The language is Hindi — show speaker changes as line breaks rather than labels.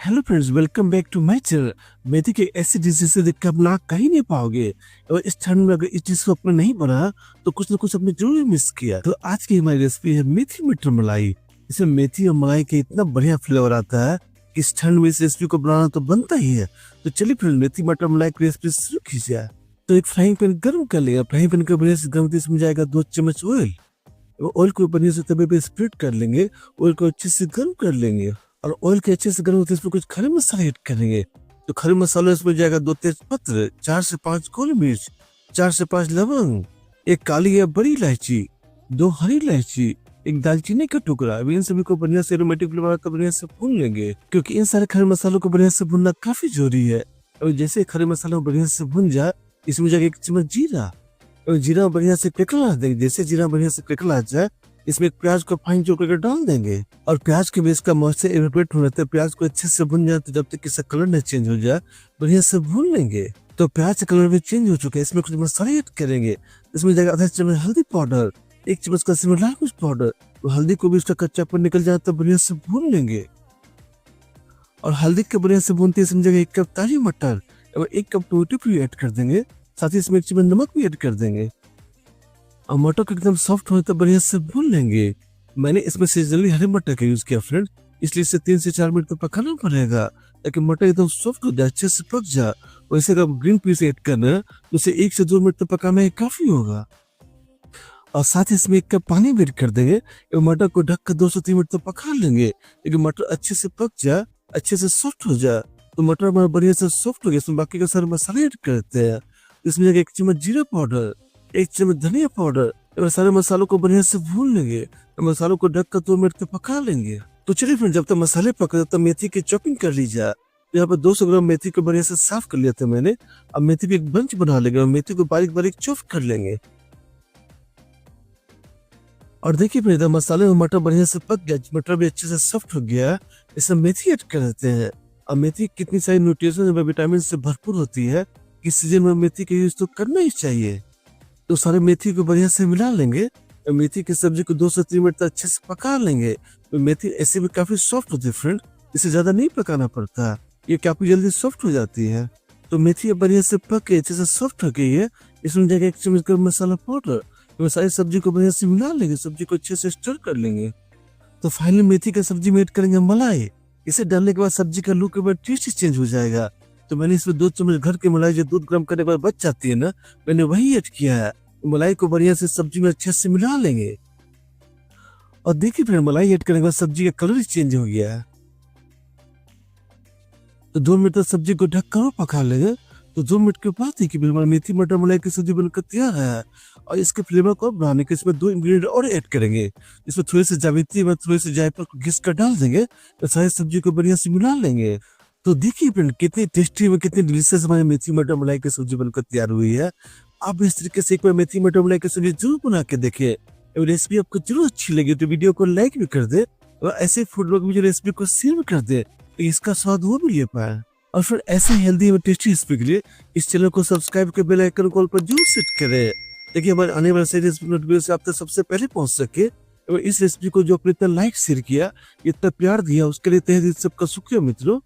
Hello friends, welcome back to my channel. मेथी की ऐसी डिशेस से देखकर आप ना कहीं नहीं पाओगे। और इस ठंड में अगर इस डिश को आपने नहीं बना तो कुछ ना कुछ आपने जरूर मिस किया। तो आज की हमारी रेसिपी है मेथी मटर मलाई। इसमें मेथी और मलाई का इतना बढ़िया फ्लेवर आता है कि इस ठंड में इस रेसिपी को बनाना तो बनता ही है। तो चलिए फ्रेंड्स, मेथी मटर मलाई की रेसिपी शुरू कीजिए। तो एक फ्राइंग पैन गर्म कर लिया। फ्राइंग पैन का बढ़िया से गर्म इसमें जाएगा 2 चम्मच ऑयल। ऑयल को बढ़िया से तवे पे स्प्रेड कर लेंगे। ऑयल को अच्छे से गर्म कर लेंगे और ऑयल के अच्छे से गर्म होते इसमें कुछ खड़े मसाले ऐड करेंगे। तो खड़े मसाले इसमें जाएगा 2 तेज पत्र, 4 से 5 गोल मिर्च, 4 से 5 लवंग, एक काली या बड़ी इलायची, 2 हरी इलायची, एक दालचीनी का टुकड़ा। अभी इन सभी को बढ़िया से एरोमेटिक फ्लेवर का बढ़िया से भून लेंगे, क्योंकि इन सारे खड़े मसालों को बढ़िया से भूनना काफी जरूरी है। और जैसे खड़े मसालों बढ़िया से भून जाए इसमें जाएगा 1 चम्मच जीरा। और जीरा बढ़िया से क्रैकल देंगे। जैसे जीरा बढ़िया से क्रैकल आ जाए इसमें प्याज को फाइन चॉप करके डाल देंगे और प्याज के बेस का मॉइस्चर एवेपोरेट होने तक प्याज को अच्छे से भून जाए। तो जब तक इसका कलर न चेंज हो जाए बढ़िया से भून लेंगे। तो प्याज का कलर भी चेंज हो चुका है। इसमें कुछ मसाले ऐड करेंगे। इसमें जाएगा आधा चम्मच हल्दी पाउडर, 1 चम्मच कश्मीरी लाल मिर्च पाउडर। तो हल्दी को भी इसका कच्चापन निकल जाए तो बढ़िया से भून लेंगे। और हल्दी के बढ़िया से भूनते इसमें जाएगा 1 कप ताजी मटर और 1 कप टोमेटो प्यूरी ऐड कर देंगे। साथ ही इसमें 1 चम्मच नमक भी ऐड कर देंगे और मटर को एकदम सॉफ्ट होने तक बढ़िया से भून लेंगे। मैंने इसमें सीजनली हरे मटर का यूज किया फ्रेंड, इसलिए इसे 3 से 4 मिनट तक पकाना पड़ेगा ताकि मटर एकदम सॉफ्ट हो जाए, अच्छे से पक जाए। और इसे अगर ग्रीन पीस ऐड करना है तो इसे 1 से 2 मिनट तक पकाना ही काफी होगा। और साथ ही इसमें 1 कप पानी भी ऐड कर देंगे और मटर को ढककर 2 से 3 मिनट तक पका लेंगे। लेकिन मटर अच्छे से पक जाए, अच्छे से सॉफ्ट हो जाए। तो मटर हमारा बढ़िया से सॉफ्ट हो गया। इसमें बाकी का सारे मसाले ऐड करते हैं। इसमें 1 चम्मच जीरा पाउडर, 1 चम्मच धनिया पाउडर और सारे मसालों को बढ़िया से भून लेंगे। मसालों को ढककर 2 मिनट तक पका लेंगे। तो चलिए फ्रेंड, जब तक मसाले पक तब तक मेथी की चॉपिंग कर ली जाए। यहाँ पर 200 ग्राम मेथी को बढ़िया से साफ कर लिया था मैंने। अब मेथी की एक बंच बना लेंगे और मेथी को बारीक बारीक चॉप कर लेंगे। और देखिए फ्रेंड, मसाले और मटर बढ़िया से पक गया, मटर भी अच्छे से सॉफ्ट हो गया। इसमें मेथी ऐड कर देते हैं। अब मेथी कितनी सारी न्यूट्रिशन और विटामिन से भरपूर होती है कि सीजन में मेथी का यूज तो करना ही चाहिए। तो सारे मेथी को बढ़िया से मिला लेंगे और मेथी की सब्जी को 2 से 3 मिनट तक अच्छे से पका लेंगे। तो मेथी ऐसे भी काफी सॉफ्ट होती है फ्रेंड, इसे ज्यादा नहीं पकाना पड़ता, ये काफी जल्दी सॉफ्ट हो जाती है। तो मेथी बढ़िया से पक के अच्छे से सॉफ्ट हो गई है। इसमें जाएगा 1 चम्मच गरम मसाला पाउडर। तो सारी सब्जी को बढ़िया से मिला लेंगे, सब्जी को अच्छे से स्टर कर लेंगे। तो फाइनली मेथी की सब्जी में ऐड करेंगे मलाई। इसे डालने के बाद सब्जी का लुक टेस्ट चेंज हो जाएगा। तो मैंने इसमें 2 चम्मच घर की मलाई जो दूध गर्म करने के बाद बच जाती है ना, मैंने वही ऐड किया है। मलाई को बढ़िया से सब्जी में अच्छे से मिला लेंगे। और देखिए फिर मलाई ऐड करने के बाद सब्जी का कलर ही चेंज हो गया है। तो 2 मिनट तक सब्जी को ढककर और पका लेंगे। तो 2 मिनट के बाद ही कि हमारी मेथी मटर मलाई की सब्जी बनकर तैयार है। और इसके फ्लेवर को बनाने के इसमें 2 इंग्रेडिएंट और ऐड करेंगे। इसमें थोड़ी सी जावित्री और थोड़ी सी जायफल को घिस कर डाल देंगे। तो सारी सब्जी को बढ़िया से मिला लेंगे। तो देखिए फ्रेंड, कितनी टेस्टी और कितनी डिलीशियस हमारी मेथी मटर मलाई की सब्जी बनकर तैयार हुई है। आप इस तरीके से एक बार मेथी मटर मलाई की सब्जी जरूर बना के देखिए। रेसिपी आपको जरूर अच्छी लगी तो वीडियो को लाइक भी कर दे और ऐसे फूड ब्लॉग में जो रेसिपी को शेयर भी कर दे तो इसका स्वाद वो भी ले पाए। और फिर ऐसे हेल्दी और टेस्टी रेसिपी के लिए इस चैनल को सब्सक्राइब कर बेल आइकन कॉल पर जरूर सेट करें, ताकि हमारे आने वाले सारी रेसिपी नोटिफिकेशन से आप तक सबसे पहले पहुंच सके। और इस रेसिपी को जो आपने इतना लाइक शेयर किया, इतना प्यार दिया, उसके लिए तहे दिल से सबका शुक्रिया मित्रों।